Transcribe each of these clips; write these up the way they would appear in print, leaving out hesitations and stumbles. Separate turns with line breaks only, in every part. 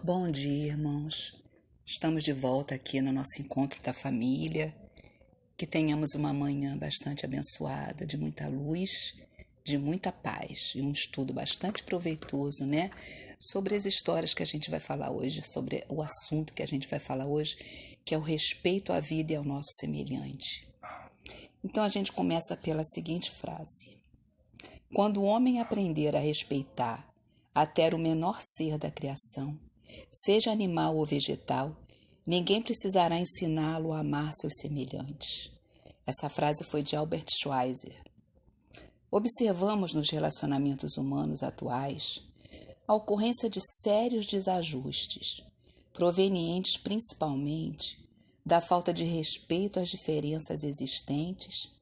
Bom dia, irmãos. Estamos de volta aqui no nosso encontro da família. Que tenhamos uma manhã bastante abençoada, de muita luz, de muita paz e um estudo bastante proveitoso, né? Sobre as histórias que a gente vai falar hoje, sobre o assunto que a gente vai falar hoje, que é o respeito à vida e ao nosso semelhante. Então a gente começa pela seguinte frase: quando o homem aprender a respeitar até o menor ser da criação, seja animal ou vegetal, ninguém precisará ensiná-lo a amar seus semelhantes. Essa frase foi de Albert Schweitzer. Observamos nos relacionamentos humanos atuais a ocorrência de sérios desajustes, provenientes principalmente da falta de respeito às diferenças existentes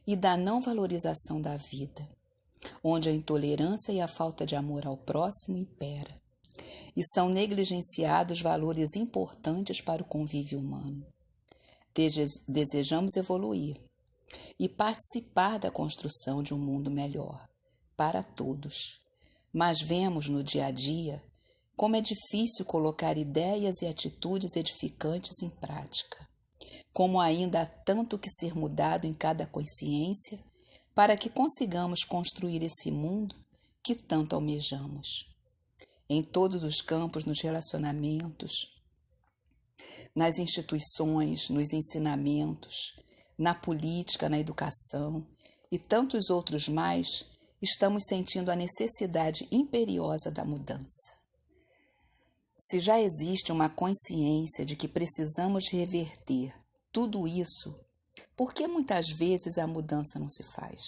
e da não valorização da vida, onde a intolerância e a falta de amor ao próximo impera, e são negligenciados valores importantes para o convívio humano. Desejamos evoluir e participar da construção de um mundo melhor para todos, mas vemos no dia a dia como é difícil colocar ideias e atitudes edificantes em prática, como ainda há tanto que ser mudado em cada consciência para que consigamos construir esse mundo que tanto almejamos. Em todos os campos, nos relacionamentos, nas instituições, nos ensinamentos, na política, na educação e tantos outros mais, estamos sentindo a necessidade imperiosa da mudança. Se já existe uma consciência de que precisamos reverter tudo isso, por que muitas vezes a mudança não se faz?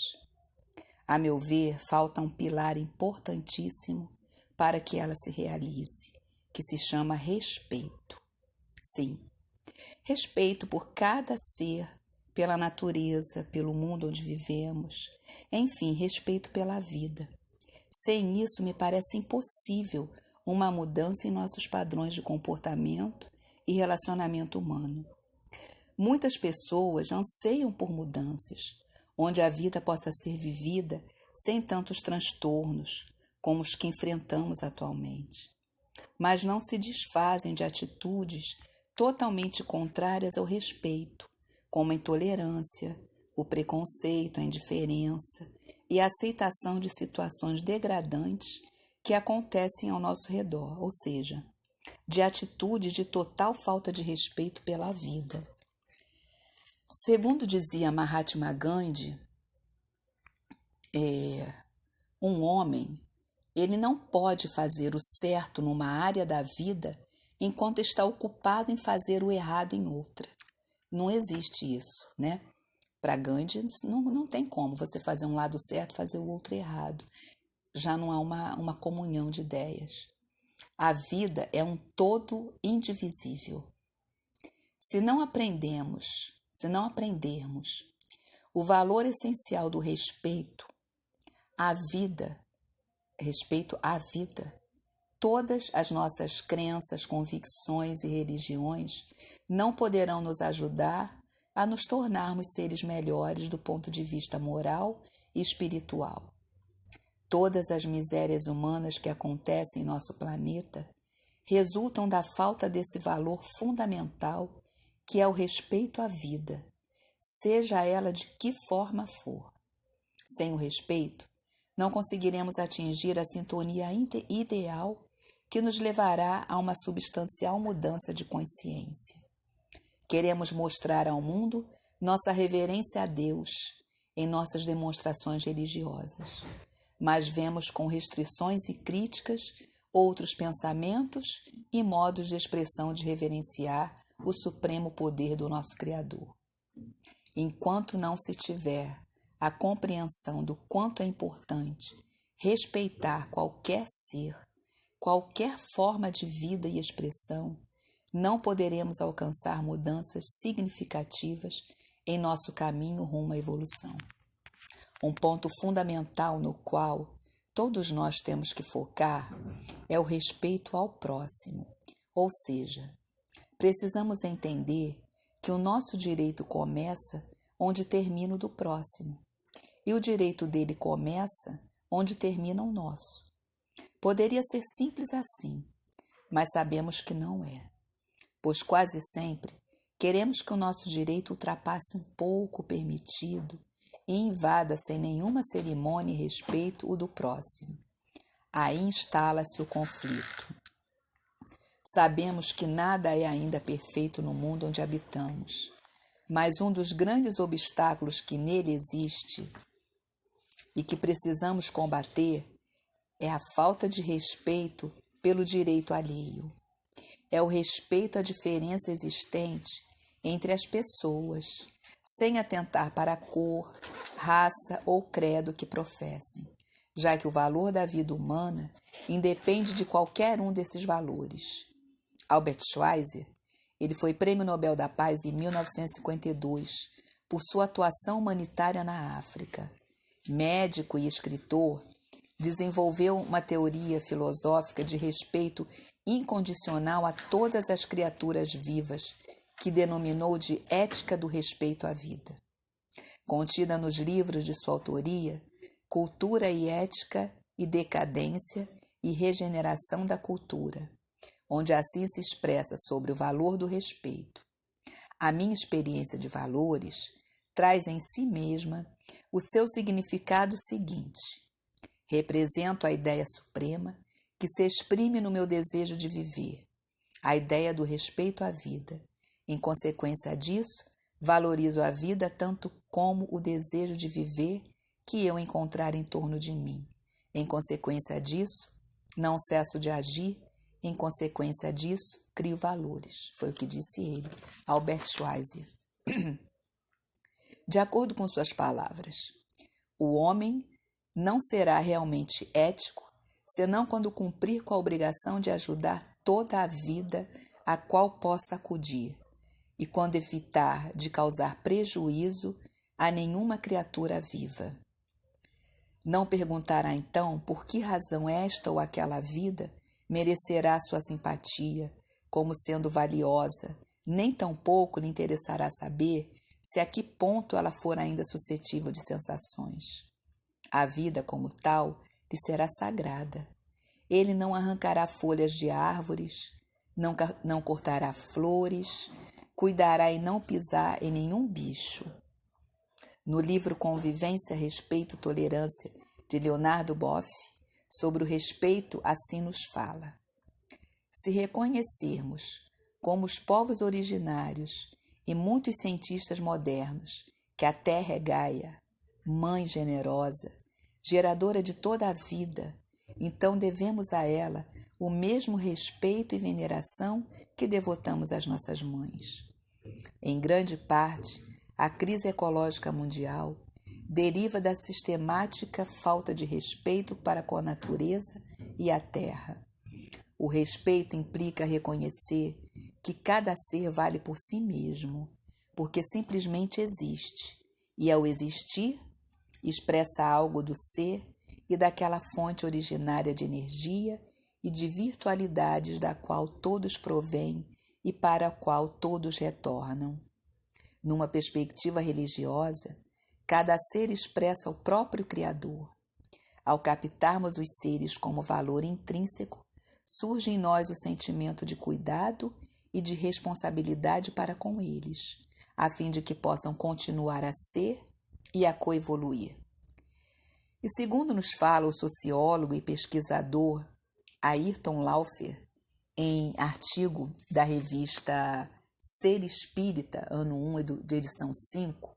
A meu ver, falta um pilar importantíssimo para que ela se realize, que se chama respeito. Sim, respeito por cada ser, pela natureza, pelo mundo onde vivemos, enfim, respeito pela vida. Sem isso, me parece impossível uma mudança em nossos padrões de comportamento e relacionamento humano. Muitas pessoas anseiam por mudanças, onde a vida possa ser vivida sem tantos transtornos como os que enfrentamos atualmente, mas não se desfazem de atitudes totalmente contrárias ao respeito, como a intolerância, o preconceito, a indiferença e a aceitação de situações degradantes que acontecem ao nosso redor, ou seja, de atitudes de total falta de respeito pela vida. Segundo dizia Mahatma Gandhi, um homem, ele não pode fazer o certo numa área da vida enquanto está ocupado em fazer o errado em outra. Não existe isso, né? Para Gandhi, não tem como você fazer um lado certo e fazer o outro errado. Já não há uma comunhão de ideias. A vida é um todo indivisível. Se não aprendermos o valor essencial do respeito à vida, todas as nossas crenças, convicções e religiões não poderão nos ajudar a nos tornarmos seres melhores do ponto de vista moral e espiritual. Todas as misérias humanas que acontecem em nosso planeta resultam da falta desse valor fundamental que é o respeito à vida, seja ela de que forma for. Sem o respeito, não conseguiremos atingir a sintonia ideal que nos levará a uma substancial mudança de consciência. Queremos mostrar ao mundo nossa reverência a Deus em nossas demonstrações religiosas, mas vemos com restrições e críticas outros pensamentos e modos de expressão de reverenciar o supremo poder do nosso Criador. Enquanto não se tiver a compreensão do quanto é importante respeitar qualquer ser, qualquer forma de vida e expressão, não poderemos alcançar mudanças significativas em nosso caminho rumo à evolução. Um ponto fundamental no qual todos nós temos que focar é o respeito ao próximo, ou seja, precisamos entender que o nosso direito começa onde termina o do próximo, e o direito dele começa onde termina o nosso. Poderia ser simples assim, mas sabemos que não é, pois quase sempre queremos que o nosso direito ultrapasse um pouco o permitido e invada sem nenhuma cerimônia e respeito o do próximo. Aí instala-se o conflito. Sabemos que nada é ainda perfeito no mundo onde habitamos, mas um dos grandes obstáculos que nele existe e que precisamos combater é a falta de respeito pelo direito alheio. É o respeito à diferença existente entre as pessoas, sem atentar para a cor, raça ou credo que professem, já que o valor da vida humana independe de qualquer um desses valores. Albert Schweitzer, ele foi Prêmio Nobel da Paz em 1952 por sua atuação humanitária na África. Médico e escritor, desenvolveu uma teoria filosófica de respeito incondicional a todas as criaturas vivas, que denominou de ética do respeito à vida. Contida nos livros de sua autoria, Cultura e Ética e Decadência e Regeneração da Cultura, onde assim se expressa sobre o valor do respeito. A minha experiência de valores traz em si mesma o seu significado seguinte: represento a ideia suprema que se exprime no meu desejo de viver, a ideia do respeito à vida. Em consequência disso, valorizo a vida tanto como o desejo de viver que eu encontrar em torno de mim. Em consequência disso, não cesso de agir. Em consequência disso, crio valores. Foi o que disse ele, Albert Schweitzer. De acordo com suas palavras, o homem não será realmente ético senão quando cumprir com a obrigação de ajudar toda a vida a qual possa acudir e quando evitar de causar prejuízo a nenhuma criatura viva. Não perguntará então por que razão esta ou aquela vida merecerá sua simpatia como sendo valiosa, nem tampouco lhe interessará saber se a que ponto ela for ainda suscetível de sensações. A vida, como tal, lhe será sagrada. Ele não arrancará folhas de árvores, não cortará flores, cuidará em não pisar em nenhum bicho. No livro Convivência, Respeito, Tolerância, de Leonardo Boff, sobre o respeito, assim nos fala: se reconhecermos, como os povos originários e muitos cientistas modernos, que a Terra é Gaia, mãe generosa, geradora de toda a vida, então devemos a ela o mesmo respeito e veneração que devotamos às nossas mães. Em grande parte, a crise ecológica mundial deriva da sistemática falta de respeito para com a natureza e a terra. O respeito implica reconhecer que cada ser vale por si mesmo, porque simplesmente existe, e ao existir, expressa algo do ser e daquela fonte originária de energia e de virtualidades da qual todos provêm e para a qual todos retornam. Numa perspectiva religiosa, cada ser expressa o próprio Criador. Ao captarmos os seres como valor intrínseco, surge em nós o sentimento de cuidado e de responsabilidade para com eles, a fim de que possam continuar a ser e a coevoluir. E segundo nos fala o sociólogo e pesquisador Ayrton Laufer, em artigo da revista Ser Espírita, ano 1, de edição 5,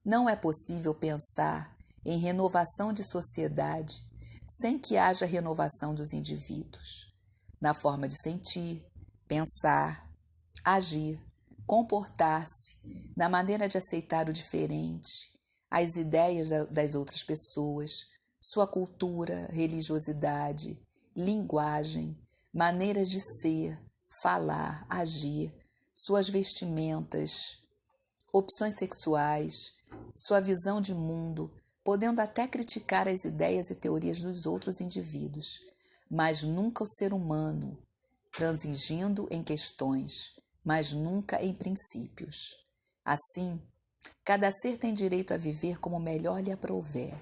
não é possível pensar em renovação de sociedade sem que haja renovação dos indivíduos, na forma de sentir, pensar, agir, comportar-se, na maneira de aceitar o diferente, as ideias das outras pessoas, sua cultura, religiosidade, linguagem, maneiras de ser, falar, agir, suas vestimentas, opções sexuais, sua visão de mundo, podendo até criticar as ideias e teorias dos outros indivíduos, mas nunca o ser humano, transigindo em questões, mas nunca em princípios. Assim, cada ser tem direito a viver como melhor lhe aprouver,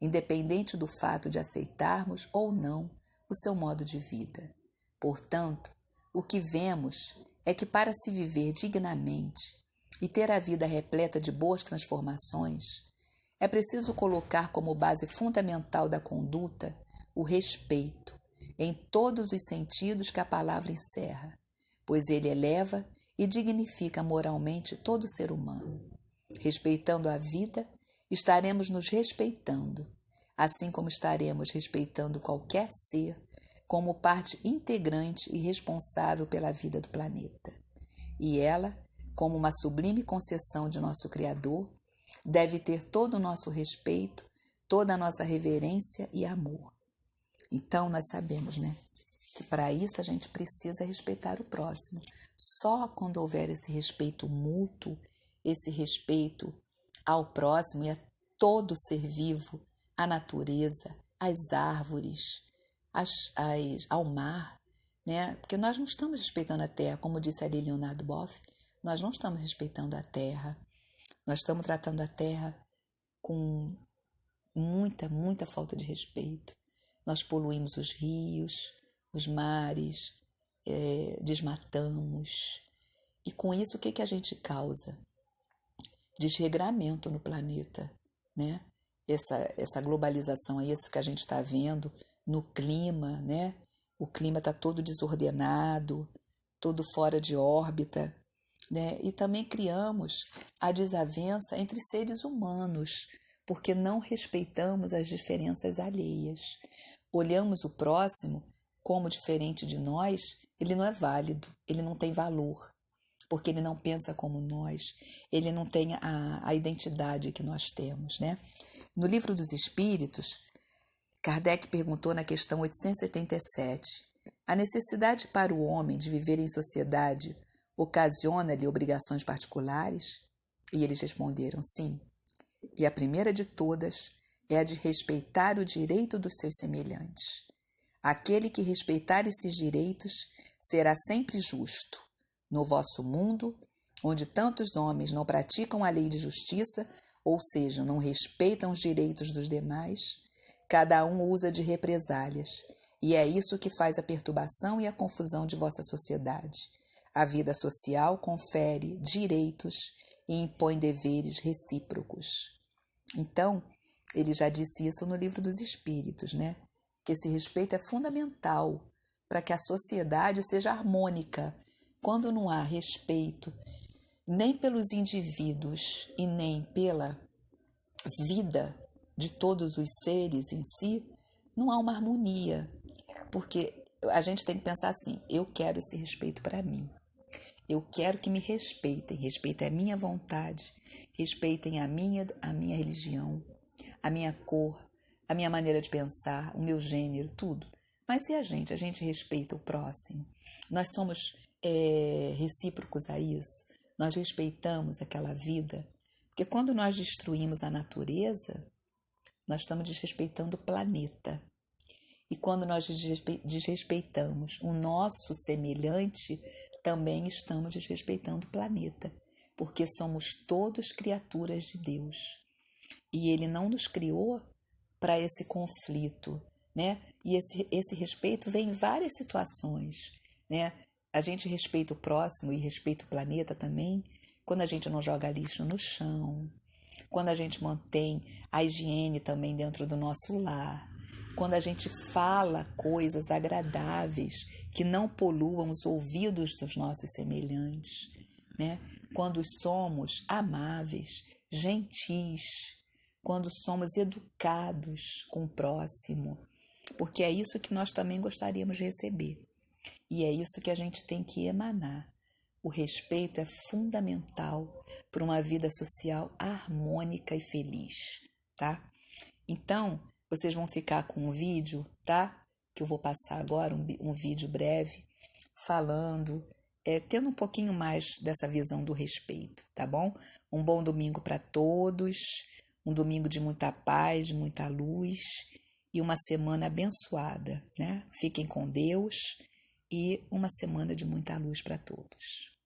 independente do fato de aceitarmos ou não o seu modo de vida. Portanto, o que vemos é que para se viver dignamente e ter a vida repleta de boas transformações, é preciso colocar como base fundamental da conduta o respeito, em todos os sentidos que a palavra encerra, pois ele eleva e dignifica moralmente todo ser humano. Respeitando a vida, estaremos nos respeitando, assim como estaremos respeitando qualquer ser como parte integrante e responsável pela vida do planeta. E ela, como uma sublime concessão de nosso Criador, deve ter todo o nosso respeito, toda a nossa reverência e amor. Então, nós sabemos, que para isso a gente precisa respeitar o próximo. Só quando houver esse respeito mútuo, esse respeito ao próximo e a todo ser vivo, à natureza, às árvores, ao mar, Porque nós não estamos respeitando a terra, como disse ali Leonardo Boff, nós não estamos respeitando a terra. Nós estamos tratando a terra com muita, muita falta de respeito. Nós poluímos os rios, os mares, desmatamos. E com isso, o que a gente causa? Desregramento no planeta, Essa globalização, isso que a gente está vendo no clima, O clima está todo desordenado, todo fora de órbita, E também criamos a desavença entre seres humanos, porque não respeitamos as diferenças alheias. Olhamos o próximo como diferente de nós, ele não é válido, ele não tem valor, porque ele não pensa como nós, ele não tem a identidade que nós temos, No Livro dos Espíritos, Kardec perguntou na questão 877, a necessidade para o homem de viver em sociedade ocasiona-lhe obrigações particulares? E eles responderam sim. E a primeira de todas é a de respeitar o direito dos seus semelhantes. Aquele que respeitar esses direitos será sempre justo. No vosso mundo, onde tantos homens não praticam a lei de justiça, ou seja, não respeitam os direitos dos demais, cada um usa de represálias, e é isso que faz a perturbação e a confusão de vossa sociedade. A vida social confere direitos e impõe deveres recíprocos. Então, ele já disse isso no Livro dos Espíritos, Que esse respeito é fundamental para que a sociedade seja harmônica. Quando não há respeito nem pelos indivíduos e nem pela vida de todos os seres em si, não há uma harmonia. Porque a gente tem que pensar assim, eu quero esse respeito para mim. Eu quero que me respeitem a minha vontade, respeitem a minha religião, a minha cor, a minha maneira de pensar, o meu gênero, tudo. Mas e a gente? A gente respeita o próximo. Nós somos recíprocos a isso. Nós respeitamos aquela vida. Porque quando nós destruímos a natureza, nós estamos desrespeitando o planeta. E quando nós desrespeitamos o nosso semelhante, também estamos desrespeitando o planeta, porque somos todos criaturas de Deus. E Ele não nos criou para esse conflito, E esse respeito vem em várias situações, A gente respeita o próximo e respeita o planeta também, quando a gente não joga lixo no chão, quando a gente mantém a higiene também dentro do nosso lar, quando a gente fala coisas agradáveis que não poluam os ouvidos dos nossos semelhantes, Quando somos amáveis, gentis, quando somos educados com o próximo, porque é isso que nós também gostaríamos de receber. E é isso que a gente tem que emanar. O respeito é fundamental para uma vida social harmônica e feliz, tá? Então, vocês vão ficar com um vídeo, tá? Que eu vou passar agora, um vídeo breve, falando, tendo um pouquinho mais dessa visão do respeito, tá bom? Um bom domingo para todos, um domingo de muita paz, de muita luz e uma semana abençoada, Fiquem com Deus e uma semana de muita luz para todos.